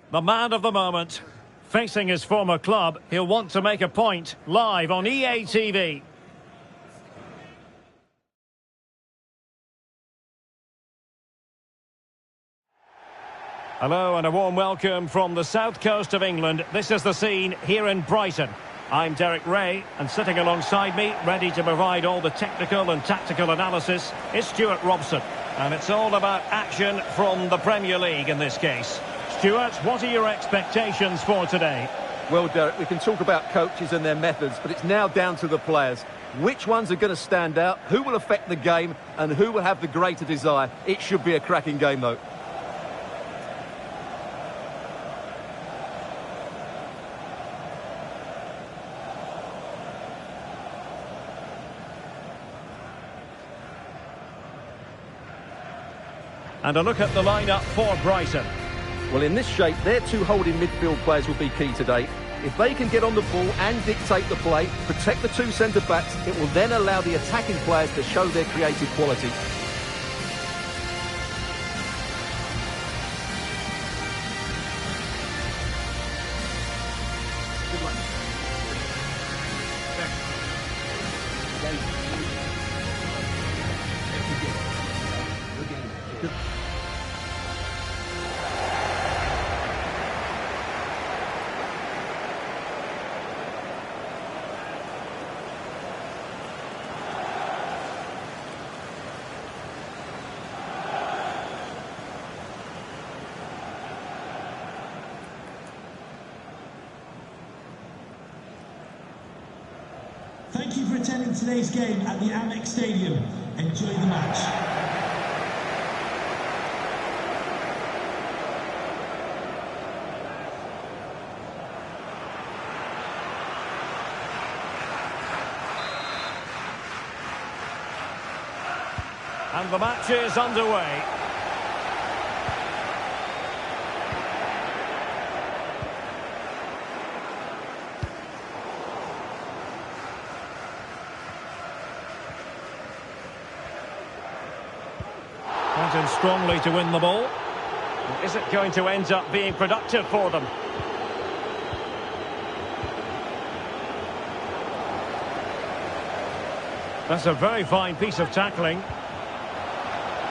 The man of the moment. Facing his former club, he'll want to make a point. Live on EA TV. Hello and a warm welcome from the south coast of England. This is the scene here in Brighton. I'm Derek Ray, and sitting alongside me, ready to provide all the technical and tactical analysis, is Stuart Robson. And it's all about action from the Premier League in this case. Stuart, what are your expectations for today? Well, Derek, we can talk about coaches and their methods, but it's now down to the players. Which ones are going to stand out, who will affect the game, and who will have the greater desire? It should be a cracking game, though. And a look at the lineup for Brighton. Well, in this shape, their two holding midfield players will be key today. If they can get on the ball and dictate the play, protect the two centre-backs, it will then allow the attacking players to show their creative quality. Thank you for attending today's game at the Amex Stadium. Enjoy the match. And the match is underway. Went in strongly to win the ball. Is it going to end up being productive for them? That's a very fine piece of tackling.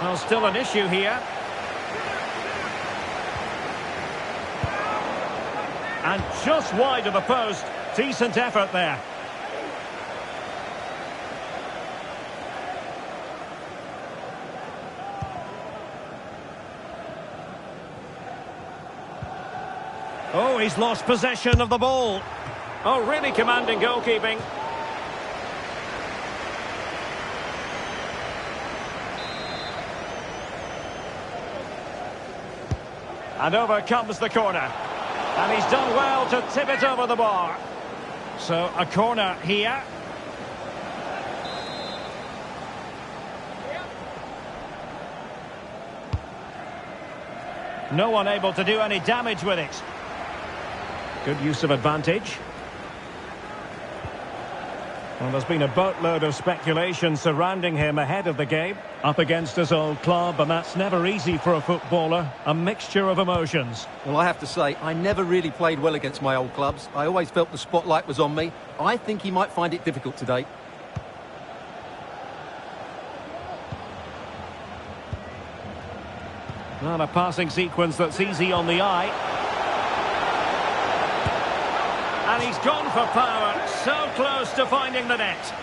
Well, still an issue here. And just wide of the post. Decent effort there. Oh, he's lost possession of the ball. Oh, really commanding goalkeeping. And over comes the corner. And he's done well to tip it over the bar. So, a corner here. No one able to do any damage with it. Good use of advantage. Well, there's been a boatload of speculation surrounding him ahead of the game. Up against his old club, and that's never easy for a footballer. A mixture of emotions. Well, I have to say, I never really played well against my old clubs. I always felt the spotlight was on me. I think he might find it difficult today. Well, a passing sequence that's easy on the eye. And he's gone for power, so close to finding the net.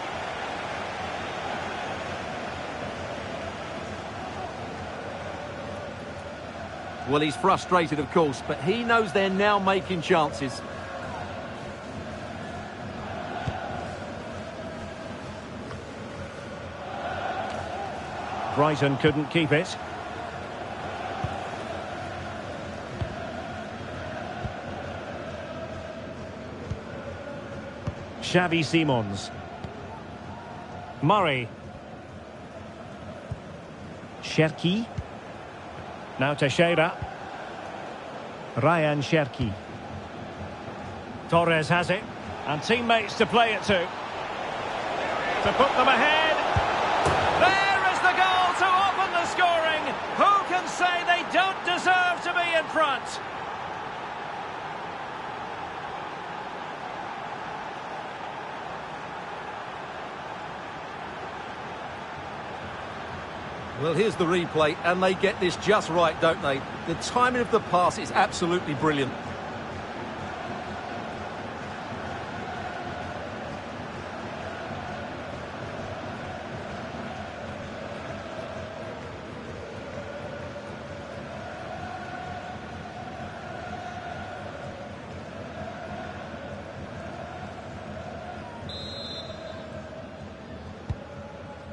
Well, he's frustrated, of course, but he knows they're now making chances. Brighton couldn't keep it. Xavi Simons. Murray. Cherki. Now Teixeira. Ryan Cherki. Torres has it. And teammates to play it to. To put them ahead. There is the goal to open the scoring. Who can say they don't deserve to be in front? Well, here's the replay, and they get this just right, don't they? The timing of the pass is absolutely brilliant.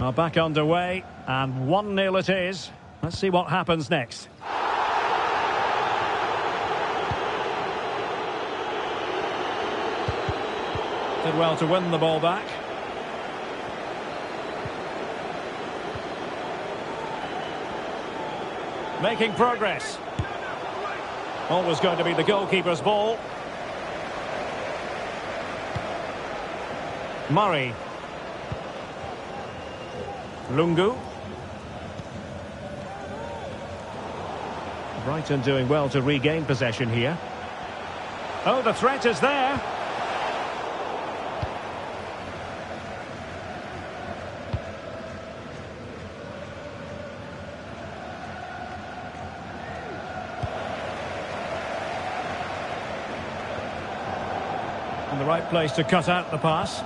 Well, back underway, and 1-0 it is. Let's see what happens next. Did well to win the ball back. Making progress. Always going to be the goalkeeper's ball. Murray. Lungu. Brighton doing well to regain possession here. Oh, the threat is there. And the right place to cut out the pass.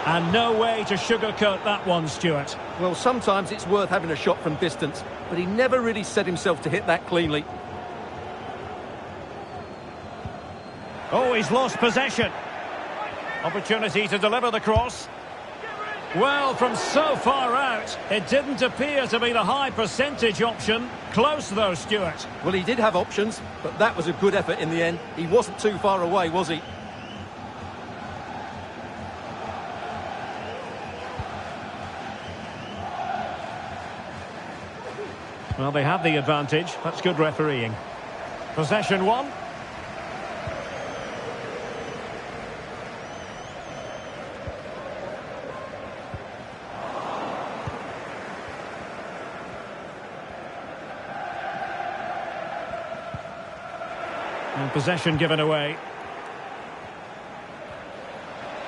And no way to sugarcoat that one, Stuart. Well, sometimes it's worth having a shot from distance, but he never really set himself to hit that cleanly. Oh, he's lost possession. Opportunity to deliver the cross. Well, from so far out, it didn't appear to be the high percentage option. Close though, Stuart. Well, he did have options, but that was a good effort in the end. He wasn't too far away, was he? Well, they have the advantage. That's good refereeing. Possession one. And possession given away.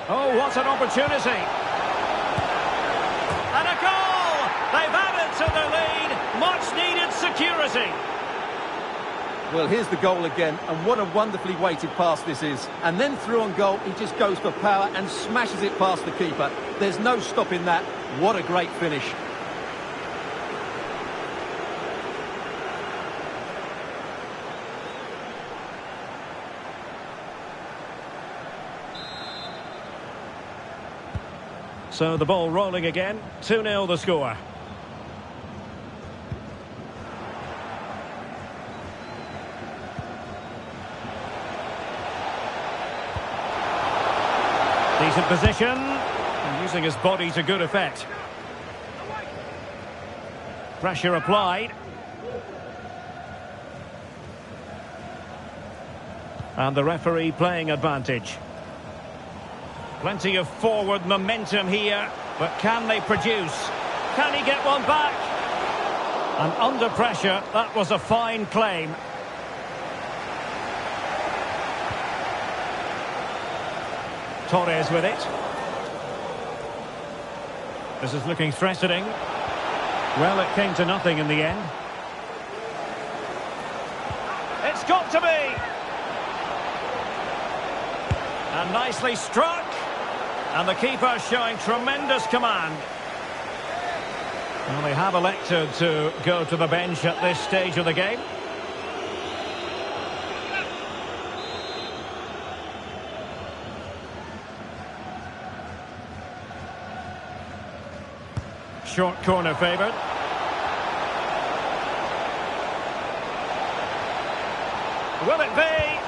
Oh, what an opportunity. And a goal! They've added to the lead. Much needed security. Well, here's the goal again, and what a wonderfully weighted pass this is. And then through on goal, he just goes for power and smashes it past the keeper. There's no stopping that. What a great finish. So the ball rolling again. 2-0 the score. Decent position, and using his body to good effect. Pressure applied. And the referee playing advantage. Plenty of forward momentum here, but can they produce? Can he get one back? And under pressure, that was a fine claim. Torres with it. This is looking threatening. Well, it came to nothing in the end. It's got to be! And nicely struck. And the keeper showing tremendous command. Well, they have elected to go to the bench at this stage of the game. Short corner favoured. Will it be?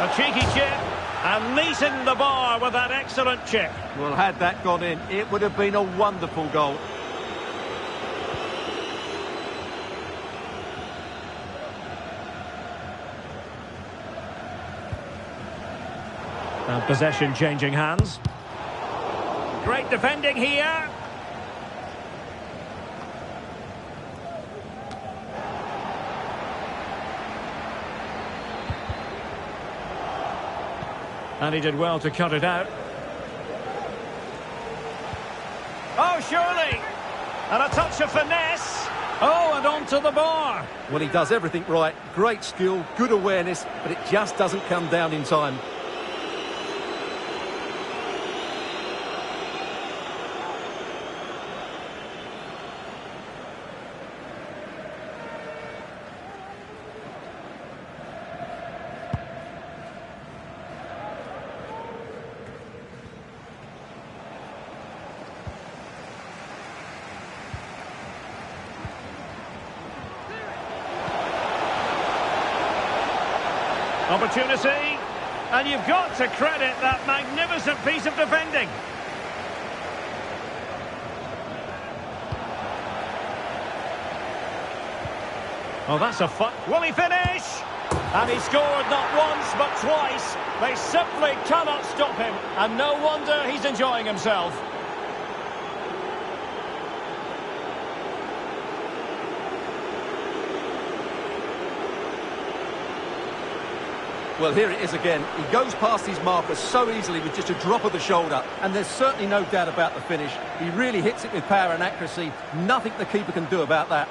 A cheeky chip. And meeting the bar with that excellent chip. Well, had that gone in, it would have been a wonderful goal. And possession changing hands. Great defending here. And he did well to cut it out. Oh, surely. And a touch of finesse. Oh, and onto the bar. Well, he does everything right. Great skill, good awareness, but it just doesn't come down in time. Opportunity, and you've got to credit that magnificent piece of defending. Oh, that's a fun... Will he finish? And he scored not once, but twice. They simply cannot stop him, and no wonder he's enjoying himself. Well, here it is again. He goes past his marker so easily with just a drop of the shoulder, and there's certainly no doubt about the finish. He really hits it with power and accuracy. Nothing the keeper can do about that.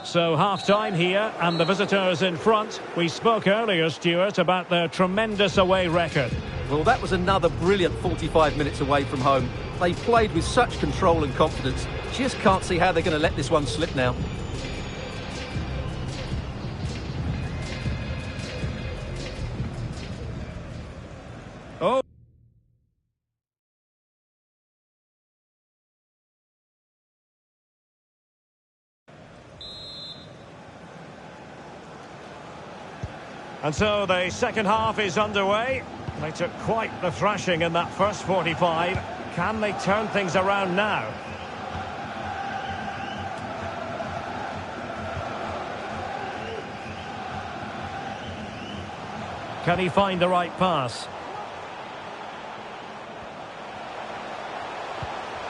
So half-time here, and the visitors in front. We spoke earlier, Stuart, about their tremendous away record. Well, that was another brilliant 45 minutes away from home. They played with such control and confidence. Just can't see how they're going to let this one slip now. Oh. And so the second half is underway. They took quite the thrashing in that first 45. Can they turn things around now? Can he find the right pass?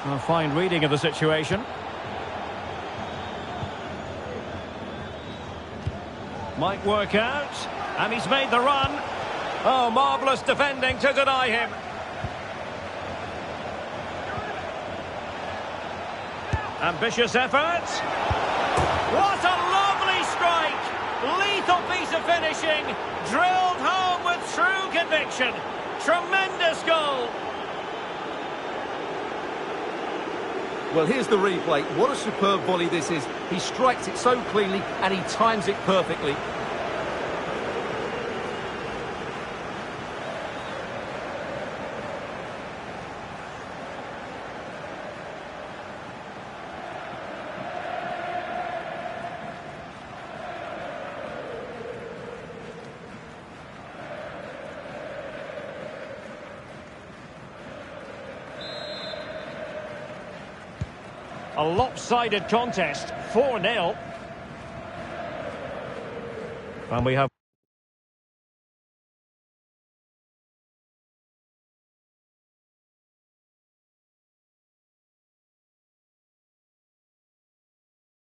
A fine reading of the situation. Might work out. And he's made the run. Oh, marvellous defending to deny him. Ambitious effort. What a lovely strike. Lethal piece of finishing. Drilled home with true conviction. Tremendous goal. Well, here's the replay. What a superb volley this is. He strikes it so cleanly and he times it perfectly. A lopsided contest, 4-0. And we have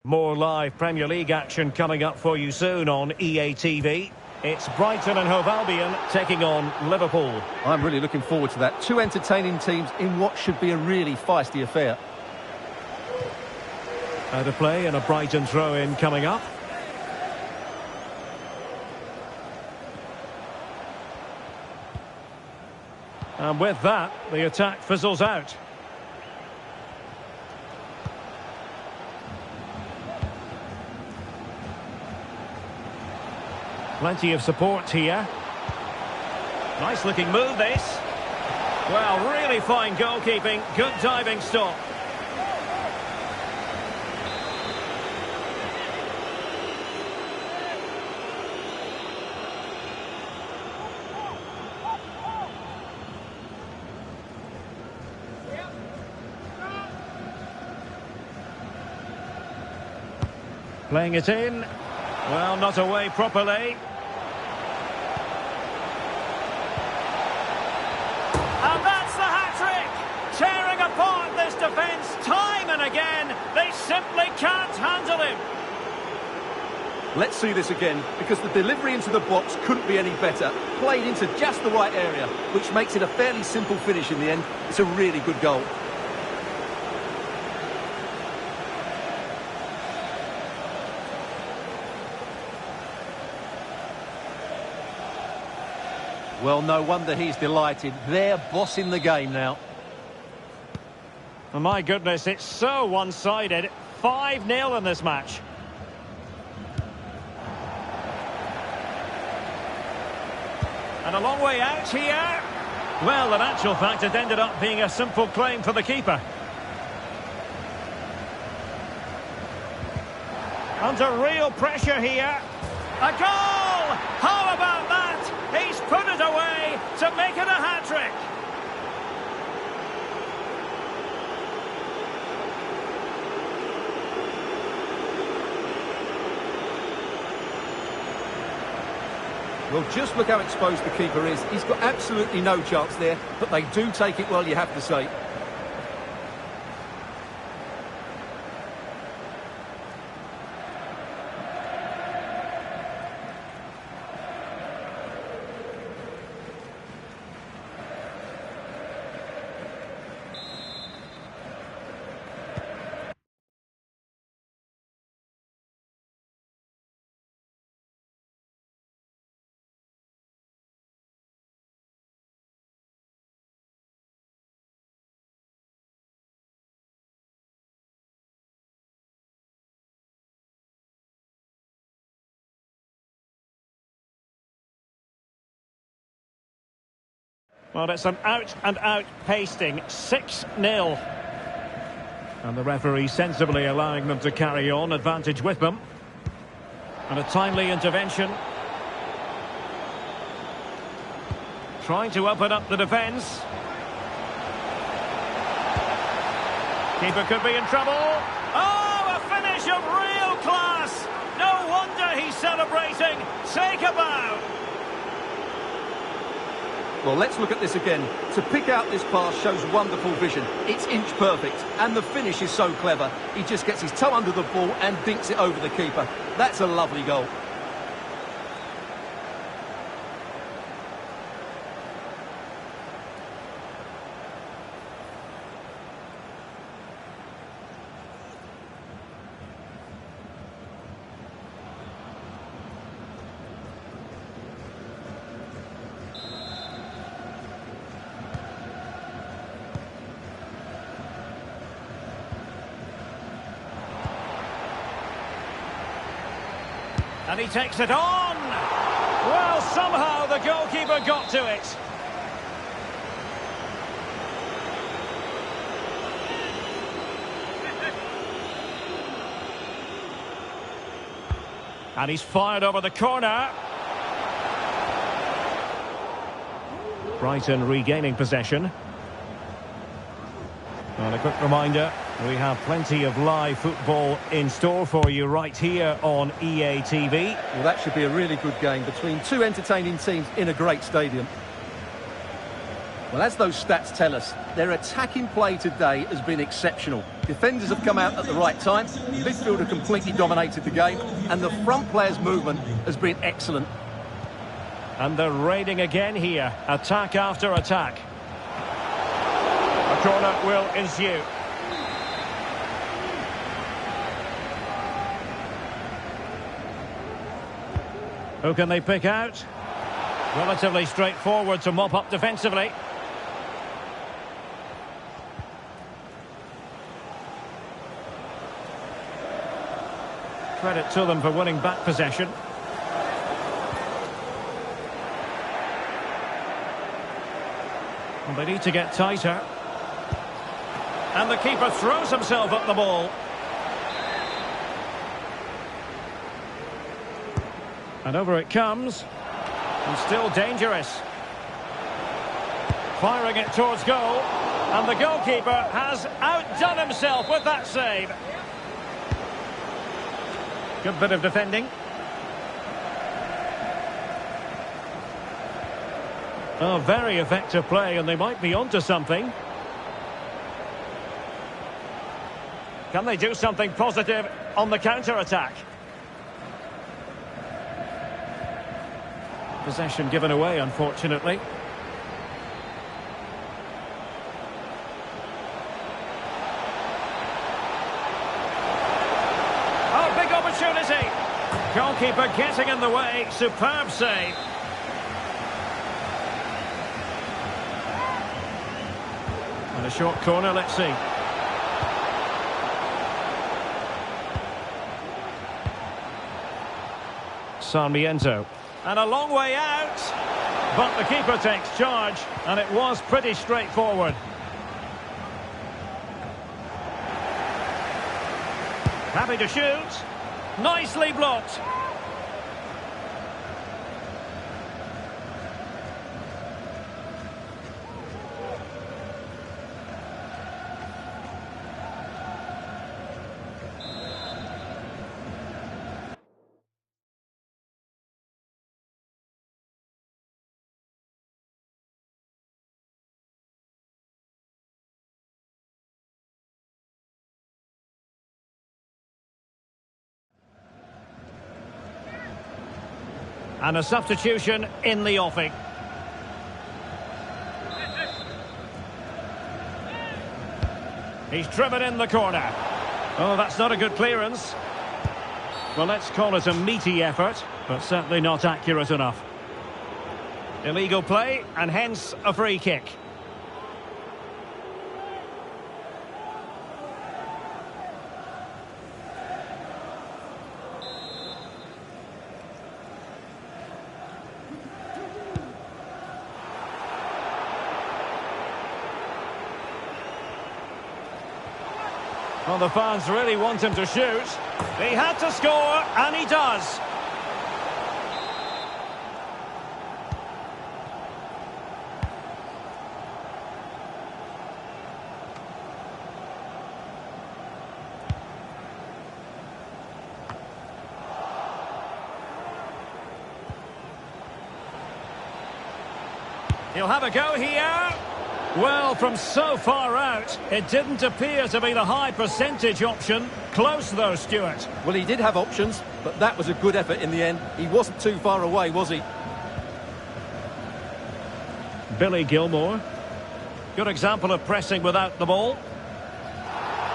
more live Premier League action coming up for you soon on EA TV. It's Brighton and Hove Albion taking on Liverpool. I'm really looking forward to that. Two entertaining teams in what should be a really feisty affair. Out of play and a Brighton throw-in coming up. And with that, the attack fizzles out. Plenty of support here. Nice looking move this. Well, really fine goalkeeping. Good diving stop. Playing it in. Well, not away properly. And that's the hat-trick! Tearing apart this defence time and again. They simply simply can't handle him. Let's see this again, because the delivery into the box couldn't be any better. Played into just the right area, which makes it a fairly simple finish in the end. It's a really good goal. Well, no wonder he's delighted. They're bossing the game now. Oh, my goodness, it's so one-sided. 5-0 in this match. And a long way out here. Well, in actual fact, it ended up being a simple claim for the keeper. Under real pressure here. A goal! How about that? He's put it away to make it a hat-trick. Well, just look how exposed the keeper is. He's got absolutely no chance there, but they do take it well, you have to say. Well, it's an out-and-out pasting. 6-0. And the referee sensibly allowing them to carry on. Advantage with them. And a timely intervention. Trying to open up the defence. Keeper could be in trouble. Oh, a finish of real class. No wonder he's celebrating. Take a bow. Well, let's look at this again. To pick out this pass shows wonderful vision. It's inch perfect, and the finish is so clever. He just gets his toe under the ball and dinks it over the keeper. That's a lovely goal. And he takes it on. Well, somehow the goalkeeper got to it. And he's fired over the corner. Brighton regaining possession. And a quick reminder, we have plenty of live football in store for you right here on EA TV. Well, that should be a really good game between two entertaining teams in a great stadium. Well, as those stats tell us, their attacking play today has been exceptional. Defenders have come out at the right time, midfield have completely dominated the game, and the front players' movement has been excellent. And they're raiding again here, attack after attack. A corner will ensue. Who can they pick out? Relatively straightforward to mop up defensively. Credit to them for winning back possession. And they need to get tighter. And the keeper throws himself at the ball. And over it comes. And still dangerous. Firing it towards goal. And the goalkeeper has outdone himself with that save. Good bit of defending. Oh, very effective play, and they might be onto something. Can they do something positive on the counter-attack? Possession given away, unfortunately. Oh, big opportunity! Goalkeeper getting in the way. Superb save. And a short corner, let's see. Sarmiento. And a long way out. But the keeper takes charge. And it was pretty straightforward. Happy to shoot. Nicely blocked. And a substitution in the offing. He's driven in the corner. Oh, that's not a good clearance. Well, let's call it a meaty effort, but certainly not accurate enough. Illegal play, and hence a free kick. Well, the fans really want him to shoot. He had to score, and he does. He'll have a go here. Well, from so far out, it didn't appear to be the high percentage option. Close, though, Stuart. Well, he did have options, but that was a good effort in the end. He wasn't too far away, was he? Billy Gilmore. Good example of pressing without the ball.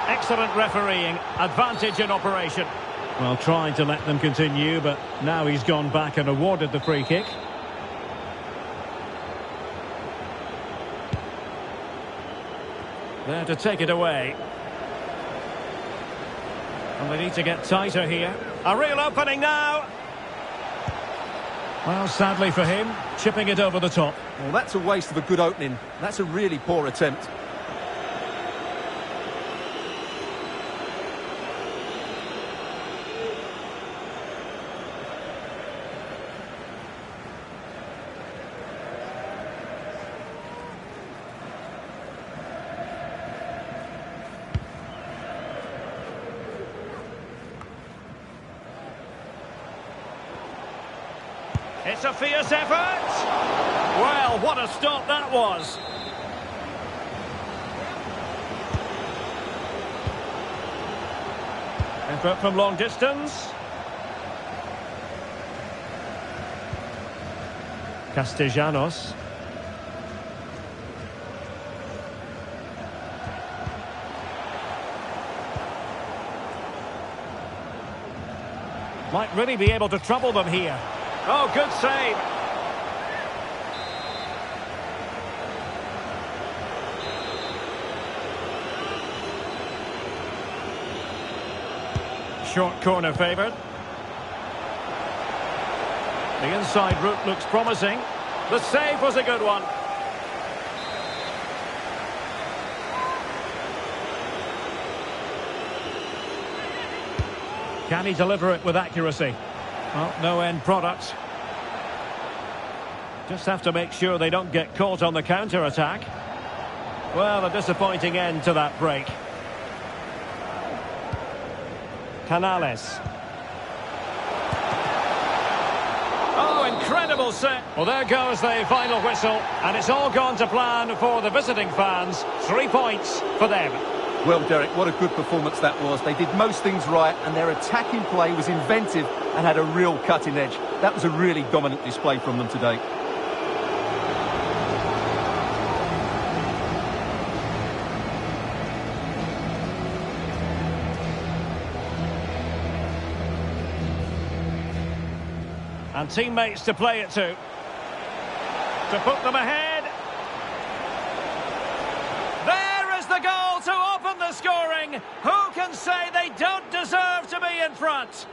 Excellent refereeing. Advantage in operation. Well, trying to let them continue, but now he's gone back and awarded the free kick. There to take it away. And they need to get tighter here. A real opening now. Well, sadly for him, chipping it over the top. Well, that's a waste of a good opening. That's a really poor attempt. It's a fierce effort. Well, what a stop that was. Effort from long distance. Castellanos. Might really be able to trouble them here. Oh, good save. Short corner favoured. The inside route looks promising. The save was a good one. Can he deliver it with accuracy? Well, no end product. Just have to make sure they don't get caught on the counter-attack. Well, a disappointing end to that break. Canales. Oh, incredible set. Well, there goes the final whistle. And it's all gone to plan for the visiting fans. 3 points for them. Well, Derek, what a good performance that was. They did most things right, and their attacking play was inventive and had a real cutting edge. That was a really dominant display from them today. And teammates to play it to put them ahead. There is the goal to open the scoring. Who can say they don't deserve to be in front?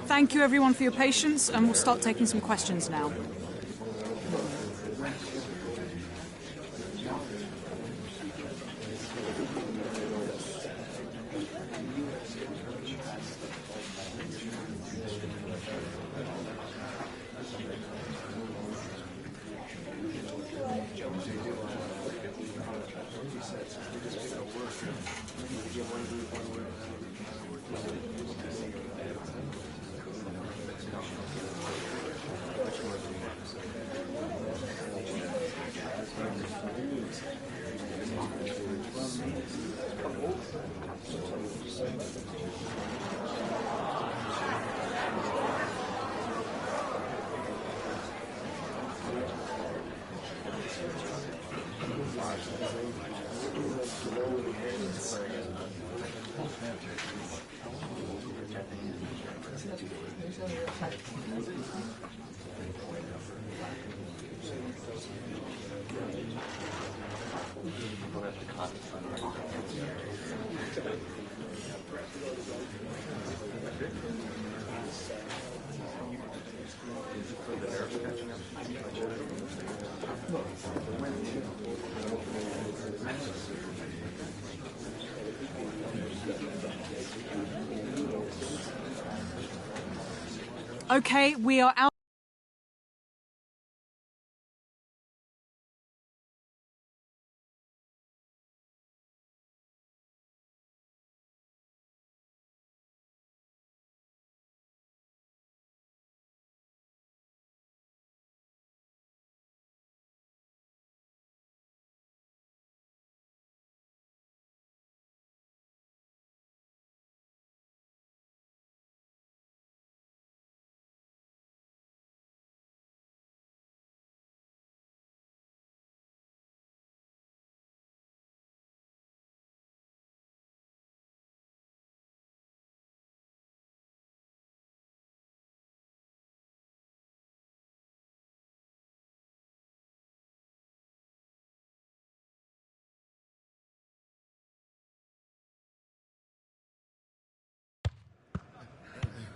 Thank you everyone for your patience, and we'll start taking some questions now. Okay, we are out.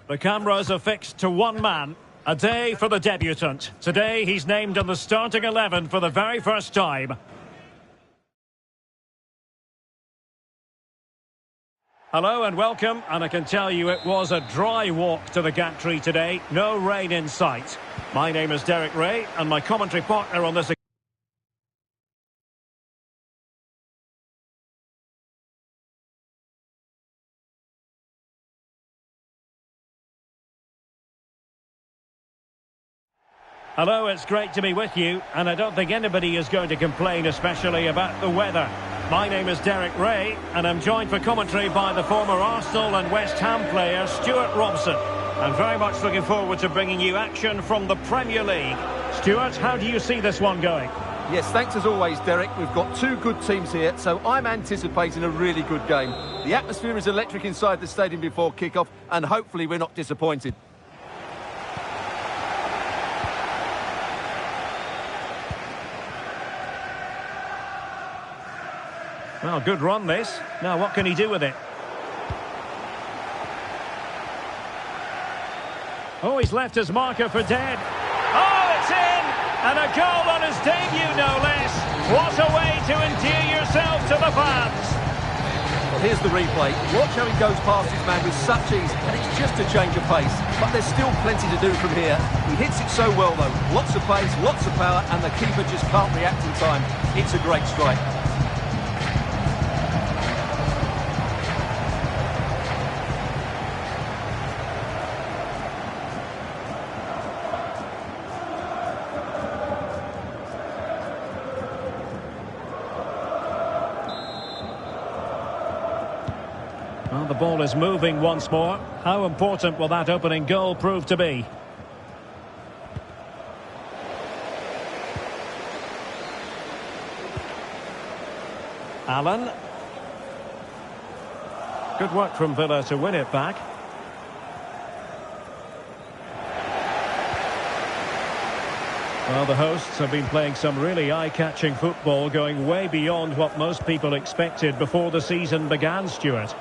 The cameras are fixed to one man. A day for the debutant. Today he's named in the starting 11 for the very first time. Hello and welcome, and I can tell you it was a dry walk to the gantry today. No rain in sight. My name is Derek Ray, and my commentary partner on this... Hello, it's great to be with you, and I don't think anybody is going to complain, especially about the weather. My name is Derek Ray, and I'm joined for commentary by the former Arsenal and West Ham player, Stuart Robson. I'm very much looking forward to bringing you action from the Premier League. Stuart, how do you see this one going? Yes, thanks as always, Derek. We've got two good teams here, so I'm anticipating a really good game. The atmosphere is electric inside the stadium before kick-off, and hopefully we're not disappointed. Well, good run this. Now, what can he do with it? Oh, he's left his marker for dead. Oh, it's in! And a goal on his debut, no less. What a way to endear yourself to the fans. Well, here's the replay. Watch how he goes past his man with such ease, and it's just a change of pace. But there's still plenty to do from here. He hits it so well, though. Lots of pace, lots of power, and the keeper just can't react in time. It's a great strike. Well, the ball is moving once more. How important will that opening goal prove to be? Allen. Good work from Villa to win it back. Well, the hosts have been playing some really eye-catching football, going way beyond what most people expected before the season began, Stuart.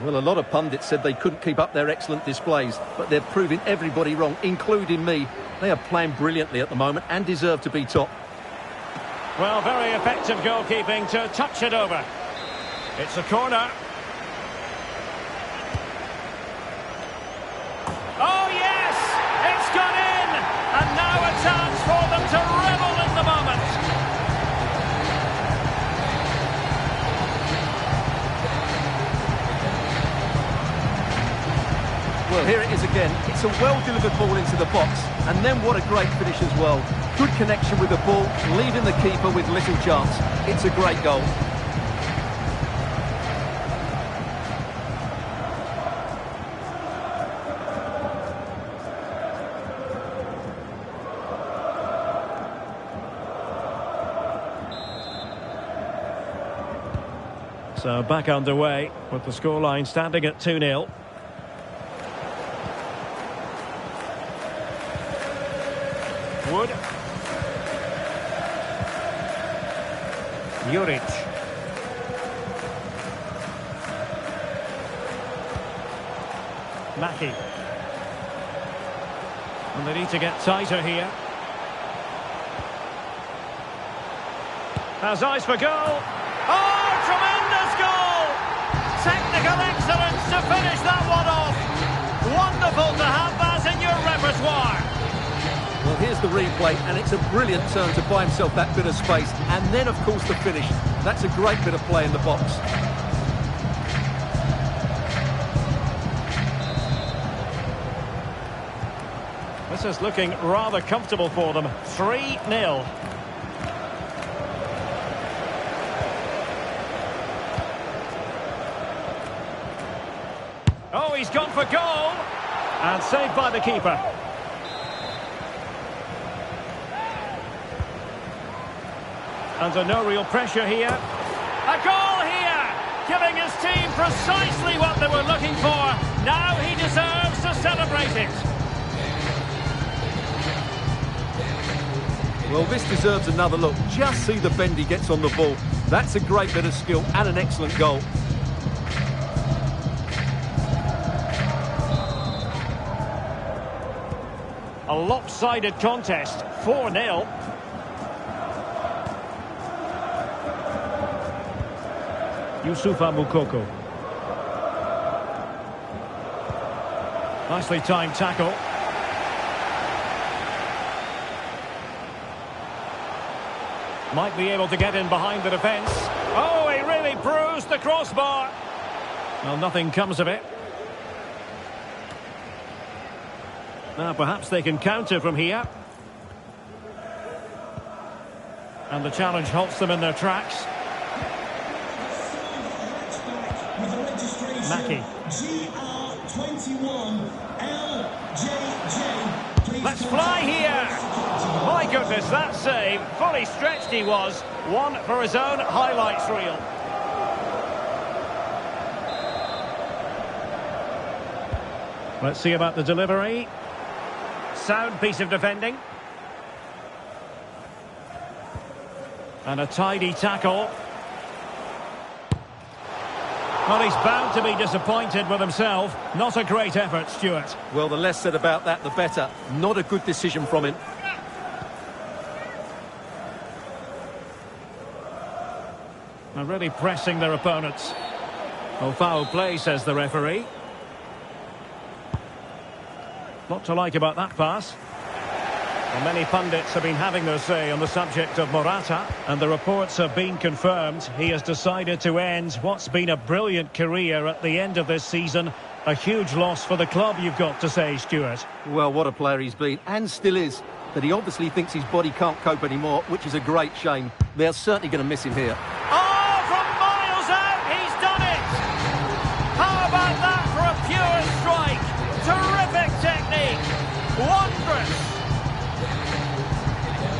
Well, a lot of pundits said they couldn't keep up their excellent displays, but they're proving everybody wrong, including me. They are playing brilliantly at the moment and deserve to be top. Well, very effective goalkeeping to touch it over. It's a corner. Oh, yes! It's gone in! And now a chance for them to revel in the moment. Well, here it is again. It's a well-delivered ball into the box. And then what a great finish as well. Good connection with the ball, leaving the keeper with little chance. It's a great goal. So back underway with the scoreline standing at 2-0. Wood. Juric. Mackie. And they need to get tighter here. Has eyes for goal. Oh, tremendous goal! Technical excellence to finish that one off. Wonderful to have that in your repertoire. Well, here's the replay, and it's a brilliant turn to buy himself that bit of space. And then, of course, the finish. That's a great bit of play in the box. This is looking rather comfortable for them. 3-0. Oh, he's gone for goal. And saved by the keeper. Under no real pressure here. A goal here! Giving his team precisely what they were looking for. Now he deserves to celebrate it. Well, this deserves another look. Just see the bend he gets on the ball. That's a great bit of skill and an excellent goal. A lopsided contest. 4-0. Youssoufa Moukoko. Nicely timed tackle. Might be able to get in behind the defence. Oh, he really bruised the crossbar. Well, nothing comes of it. Now perhaps they can counter from here. And the challenge halts them in their tracks. Mackie. Let's fly here. My goodness, that save. Fully stretched he was. One for his own highlights reel. Let's see about the delivery. Sound piece of defending. And a tidy tackle. Well, he's bound to be disappointed with himself. Not a great effort, Stuart. Well, the less said about that, the better. Not a good decision from him. They're really pressing their opponents. Oh, foul play, says the referee. Lot to like about that pass. Well, many pundits have been having their say on the subject of Morata, and the reports have been confirmed. He has decided to end what's been a brilliant career at the end of this season. A huge loss for the club, you've got to say, Stuart. Well, what a player he's been, and still is. But he obviously thinks his body can't cope anymore, which is a great shame. They're certainly going to miss him here. Oh, from miles out, he's done it! How about that for a pure strike? Terrific technique! Wondrous!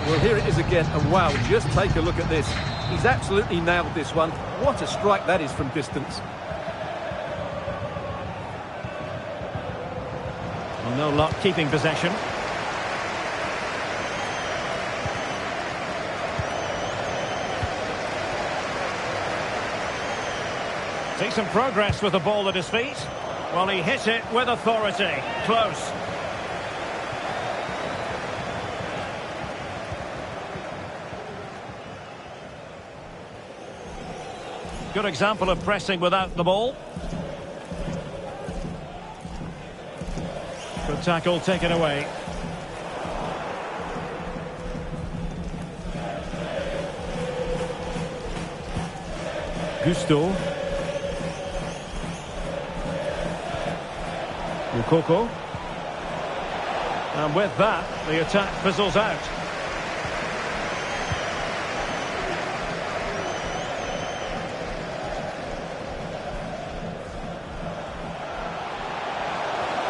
Well, here it is again, and wow, just take a look at this. He's absolutely nailed this one. What a strike that is from distance. Well, no luck keeping possession. See some progress with the ball at his feet. Well, he hit it with authority. Close. Good example of pressing without the ball. Good tackle taken away. Gusto. Mukoko. And with that, the attack fizzles out.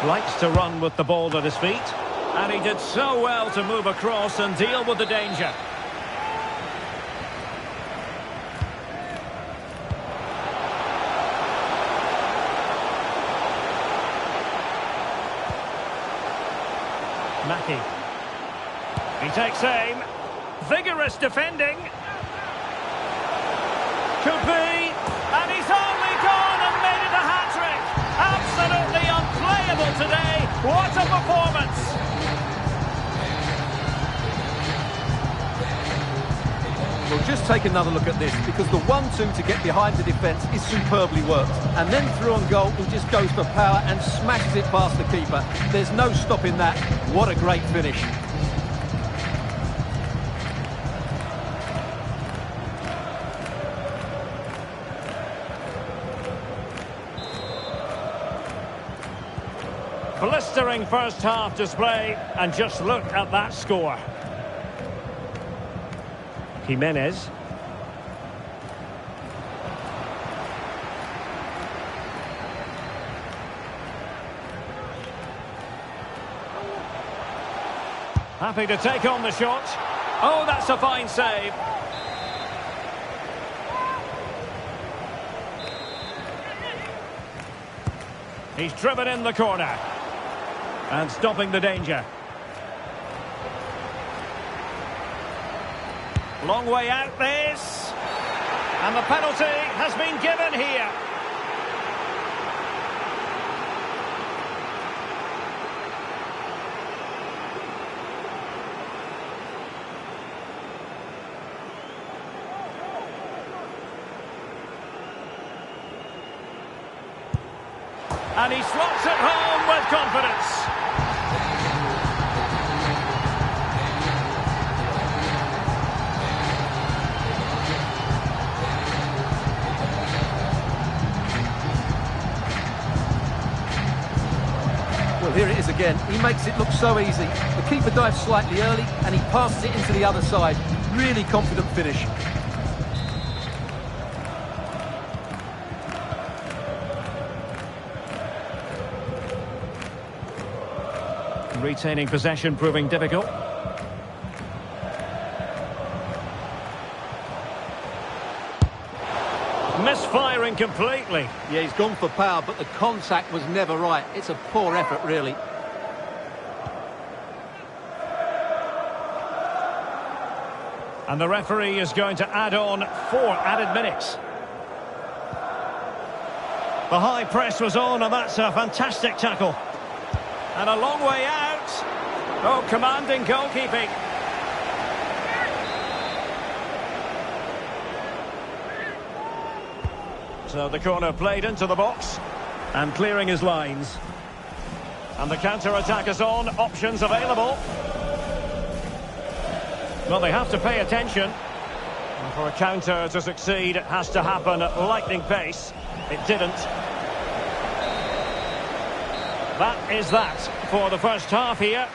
Likes to run with the ball at his feet. And he did so well to move across and deal with the danger. Mackie. He takes aim. Vigorous defending. Could be. And he's only gone and made it a hat-trick. Absolutely unplayable today. What a performance. Well, just take another look at this, because the 1-2 to get behind the defence is superbly worked. And then through on goal, he just goes for power and smashes it past the keeper. There's no stopping that. What a great finish. Blistering first half display, and just look at that score. Jimenez. Happy to take on the shot. Oh, that's a fine save. He's driven in the corner. And stopping the danger. Long way out this. And the penalty has been given here. And he slots it home with confidence. Well, here it is again. He makes it look so easy. The keeper dives slightly early and he passes it into the other side. Really confident finish. Retaining possession proving difficult. Misfiring completely. Yeah, he's gone for power, but the contact was never right. It's a poor effort, really. And the referee is going to add on 4 added minutes. The high press was on, and that's a fantastic tackle. And a long way out. Oh, commanding goalkeeping. So the corner played into the box. And clearing his lines. And the counter-attack is on. Options available. Well, they have to pay attention. And for a counter to succeed, it has to happen at lightning pace. It didn't. That is that for the first half here.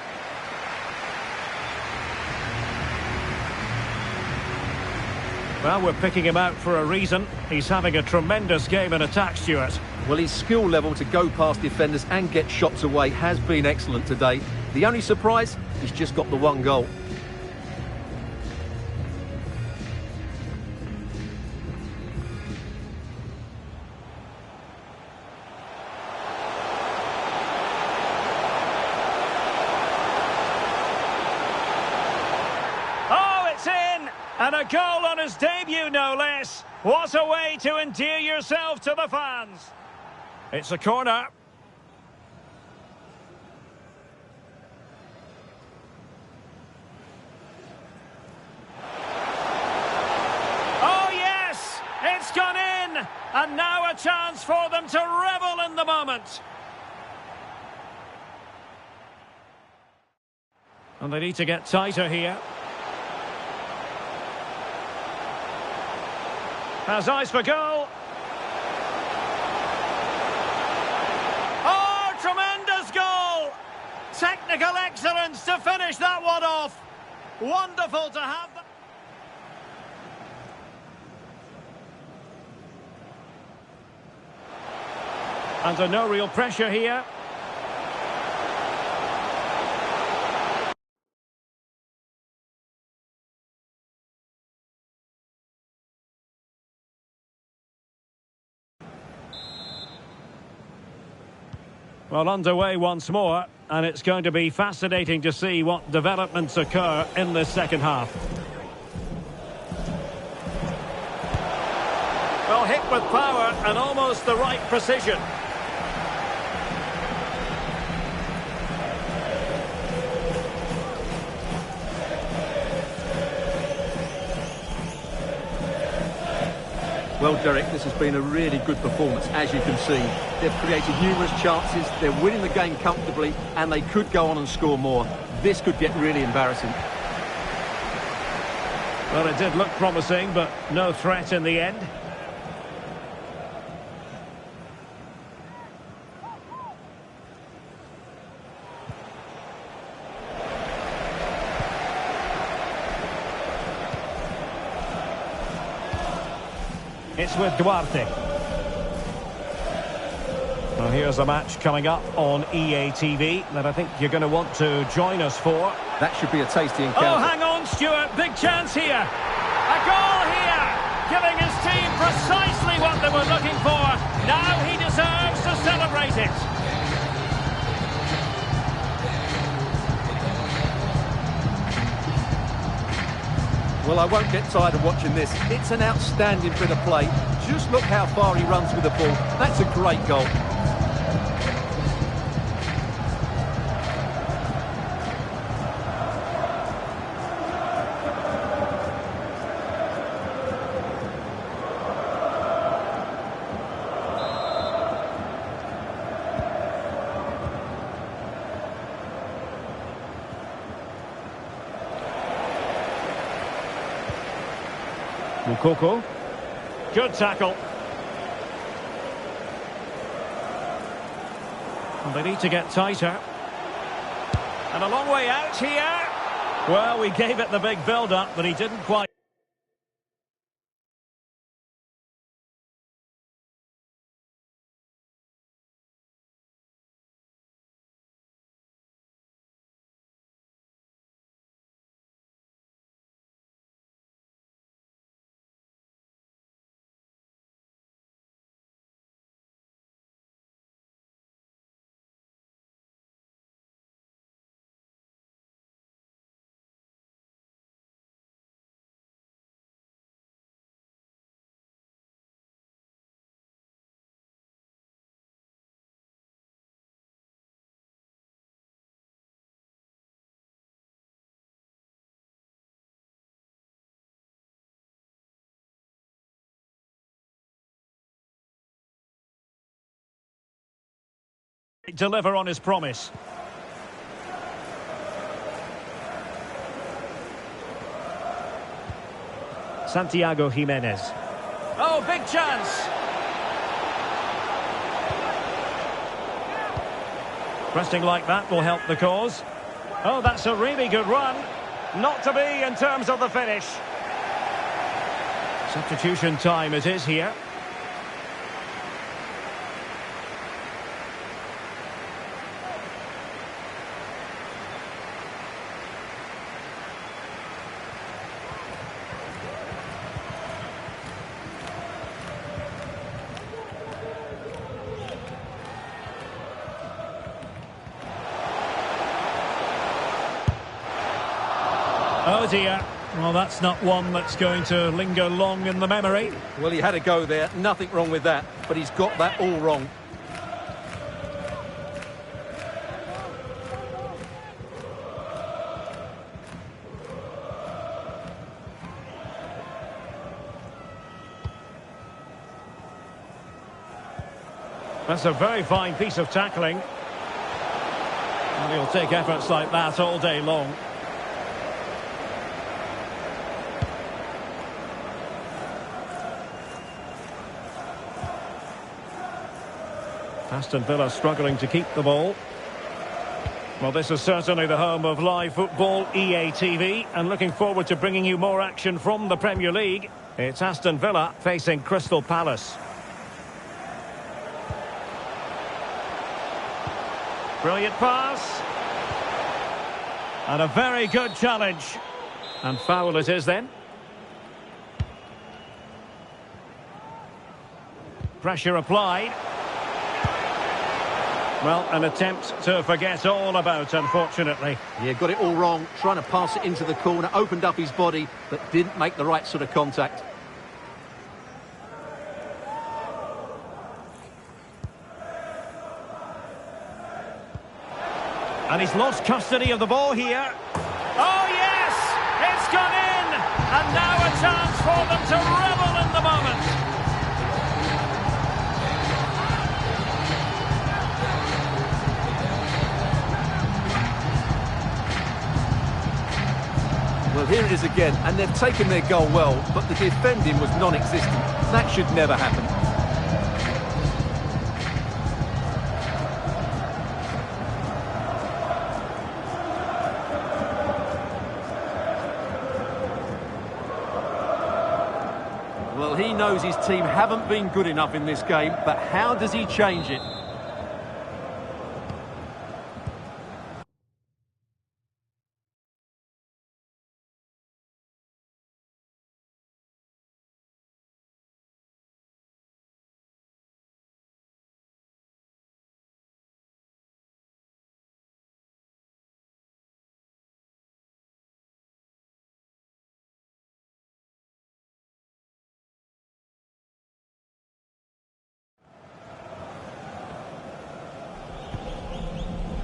Well, we're picking him out for a reason. He's having a tremendous game in attack, Stuart. Well, his skill level to go past defenders and get shots away has been excellent today. The only surprise, he's just got the 1 goal. And a goal on his debut, no less. What a way to endear yourself to the fans. It's a corner. Oh, yes! It's gone in! And now a chance for them to revel in the moment. And they need to get tighter here. Has eyes for goal. Oh, tremendous goal! Technical excellence to finish that one off. Wonderful to have that. Under no real pressure here. Well, underway once more, and it's going to be fascinating to see what developments occur in this second half. Well, hit with power and almost the right precision. Well, Derek, this has been a really good performance, as you can see. They've created numerous chances, they're winning the game comfortably, and they could go on and score more. This could get really embarrassing. Well, it did look promising, but no threat in the end. It's with Duarte. Well, here's a match coming up on EA TV that I think you're going to want to join us for. That should be a tasty encounter. Oh, hang on, Stuart. Big chance here. A goal here. Giving his team precisely what they were looking for. Now he deserves to celebrate it. Well, I won't get tired of watching this. It's an outstanding bit of play. Just look how far he runs with the ball. That's a great goal. Mukoko. Good tackle. And they need to get tighter. And a long way out here. Well, we gave it the big build-up, but he didn't quite. Deliver on his promise. Santiago Jimenez. Oh, big chance. Pressing like that will help the cause. Oh, that's a really good run. Not to be in terms of the finish. Substitution time it is here. Oh dear, Well, that's not one that's going to linger long in the memory. Well, he had a go there, nothing wrong with that, but he's got that all wrong. That's a very fine piece of tackling. And he'll take efforts like that all day long. Aston Villa struggling to keep the ball. Well, this is certainly the home of live football, EA TV, and looking forward to bringing you more action from the Premier League. It's Aston Villa facing Crystal Palace. Brilliant pass. And a very good challenge. And foul it is then. Pressure applied. Well, an attempt to forget all about, unfortunately. Yeah, got it all wrong, trying to pass it into the corner, opened up his body, but didn't make the right sort of contact. And he's lost custody of the ball here. Oh, yes! It's gone in! And now a chance for them to revel in the moment. Well, here it is again, and they've taken their goal well, but the defending was non-existent. That should never happen. Well, he knows his team haven't been good enough in this game, but how does he change it?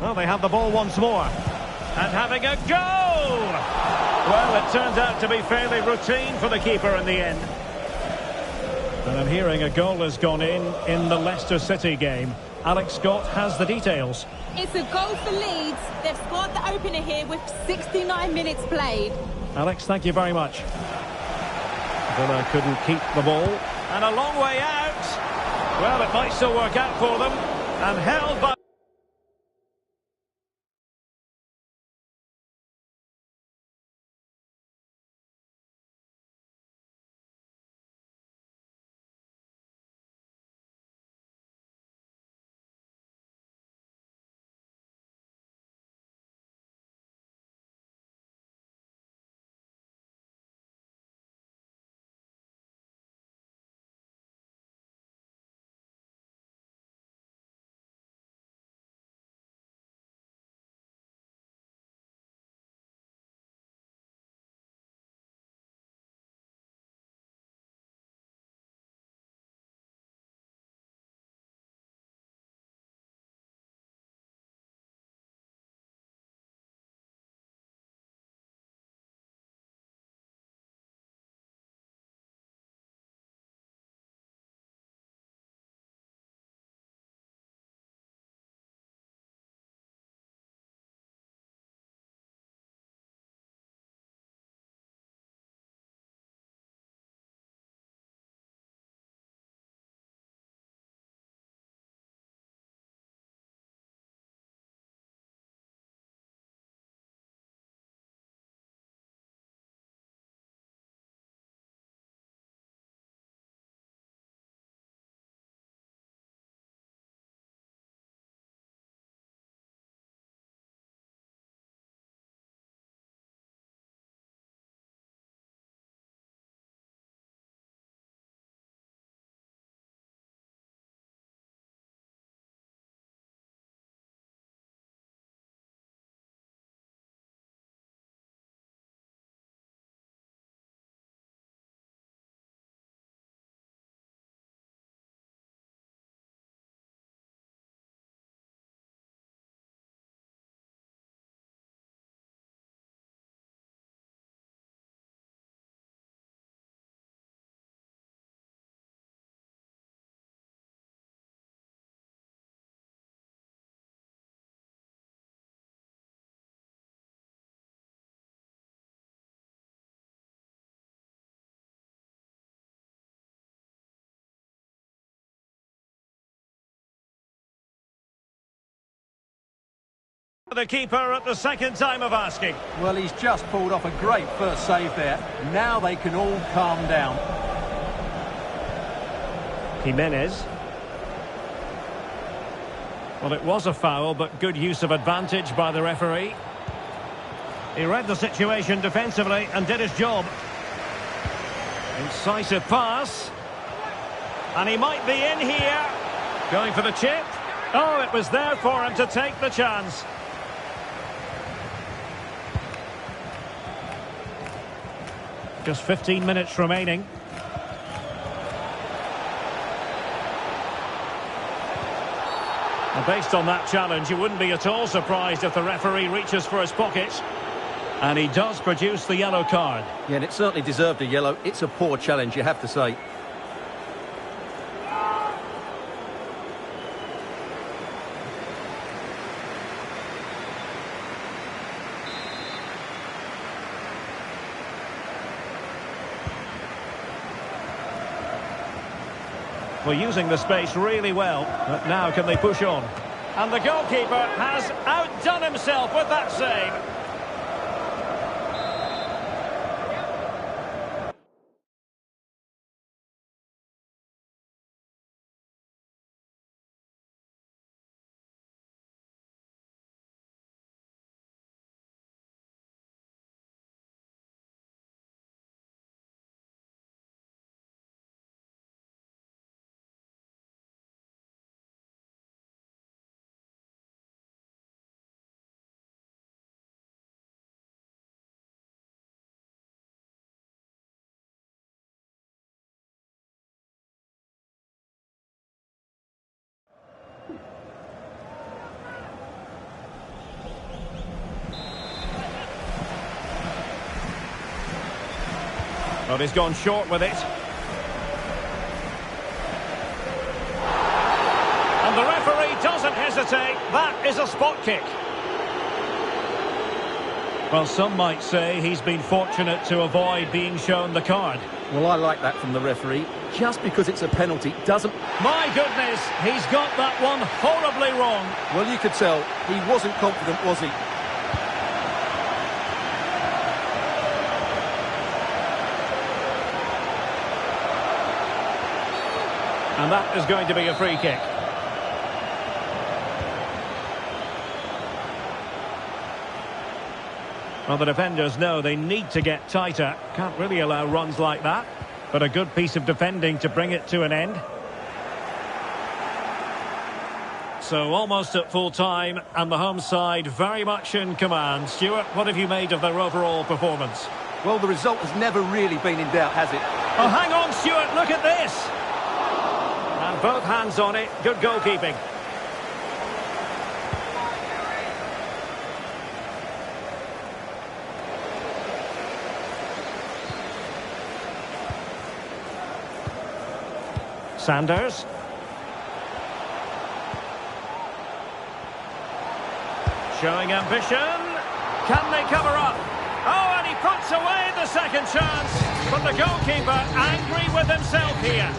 Well, they have the ball once more. And having a goal! Well, it turned out to be fairly routine for the keeper in the end. And I'm hearing a goal has gone in the Leicester City game. Alex Scott has the details. It's a goal for Leeds. They've scored the opener here with 69 minutes played. Alex, thank you very much. Villa couldn't keep the ball. And a long way out. Well, it might still work out for them. And held by... The keeper at the second time of asking. Well, he's just pulled off a great first save there. Now they can all calm down. Jimenez. Well, it was a foul, but good use of advantage by the referee. He read the situation defensively and did his job. Incisive pass. And he might be in here. Going for the chip. Oh, it was there for him to take the chance. Just 15 minutes remaining. And based on that challenge, you wouldn't be at all surprised if the referee reaches for his pocket. And he does produce the yellow card. Yeah, and it certainly deserved a yellow. It's a poor challenge, you have to say. Well, using the space really well, but now can they push on? And the goalkeeper has outdone himself with that save. Well, he's gone short with it. And the referee doesn't hesitate. That is a spot kick. Well, some might say he's been fortunate to avoid being shown the card. Well, I like that from the referee. Just because it's a penalty doesn't... My goodness, he's got that one horribly wrong. Well, you could tell he wasn't confident, was he? And that is going to be a free kick. Well, the defenders know they need to get tighter. Can't really allow runs like that. But a good piece of defending to bring it to an end. So almost at full time, and the home side very much in command. Stuart, what have you made of their overall performance? Well, the result has never really been in doubt, has it? Oh, hang on, Stuart, look at this! And both hands on it, good goalkeeping. Sanders. Showing ambition. Can they cover up? Oh, and he puts away the second chance. But the goalkeeper angry with himself here.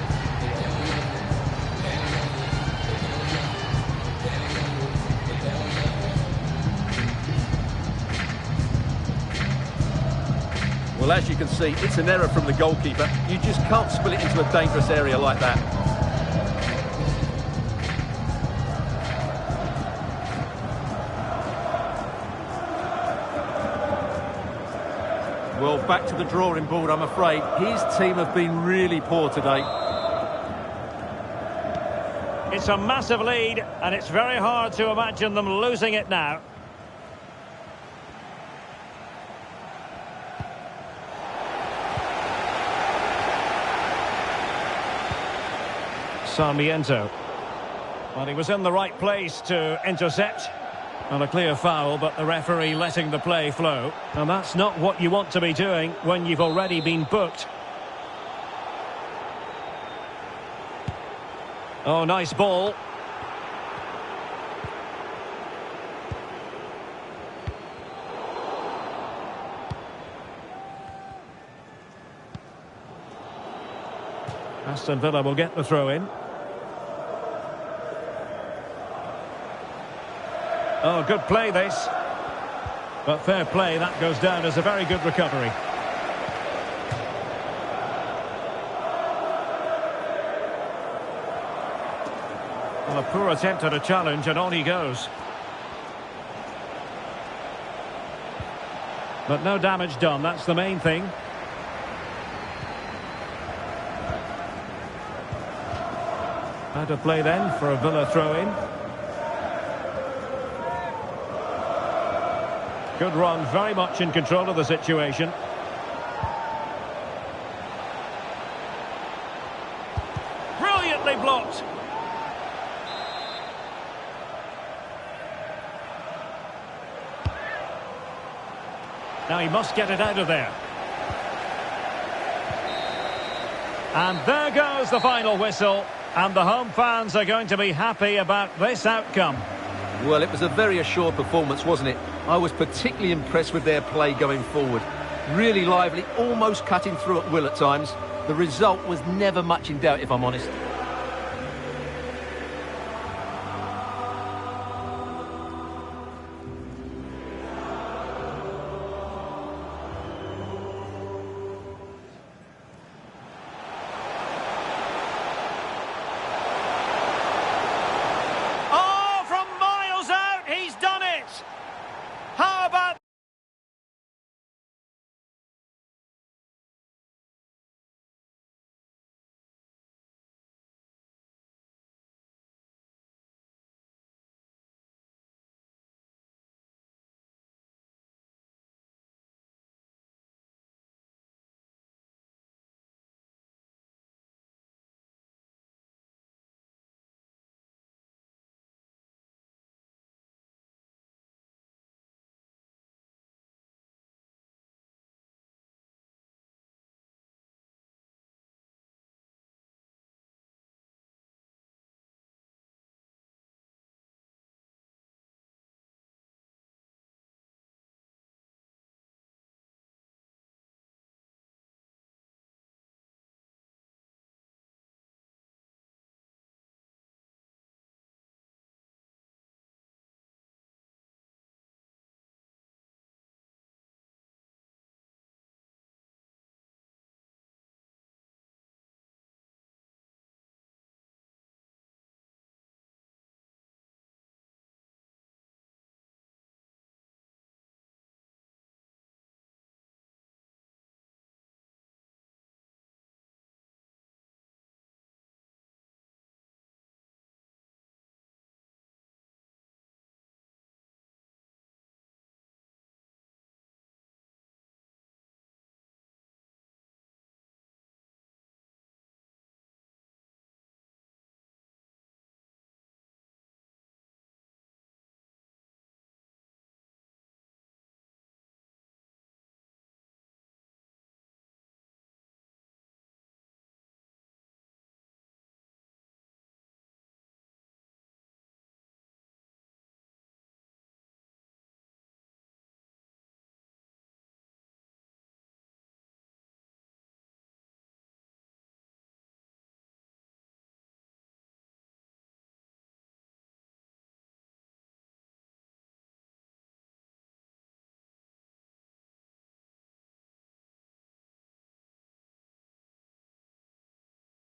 Well, as you can see, it's an error from the goalkeeper. You just can't spill it into a dangerous area like that. Well, back to the drawing board, I'm afraid. His team have been really poor today. It's a massive lead, and it's very hard to imagine them losing it now. Sarmiento. Well, he was in the right place to intercept. Well, a clear foul, but the referee letting the play flow. And that's not what you want to be doing when you've already been booked. Oh, nice ball. Aston Villa will get the throw in. Oh, good play this. But fair play, that goes down as a very good recovery. Well, a poor attempt at a challenge, and on he goes. But no damage done, that's the main thing. Out of play then for a Villa throw-in. Good run, very much in control of the situation. Brilliantly blocked. Now he must get it out of there. And there goes the final whistle. And the home fans are going to be happy about this outcome. Well, it was a very assured performance, wasn't it? I was particularly impressed with their play going forward. Really lively, almost cutting through at will at times. The result was never much in doubt, if I'm honest.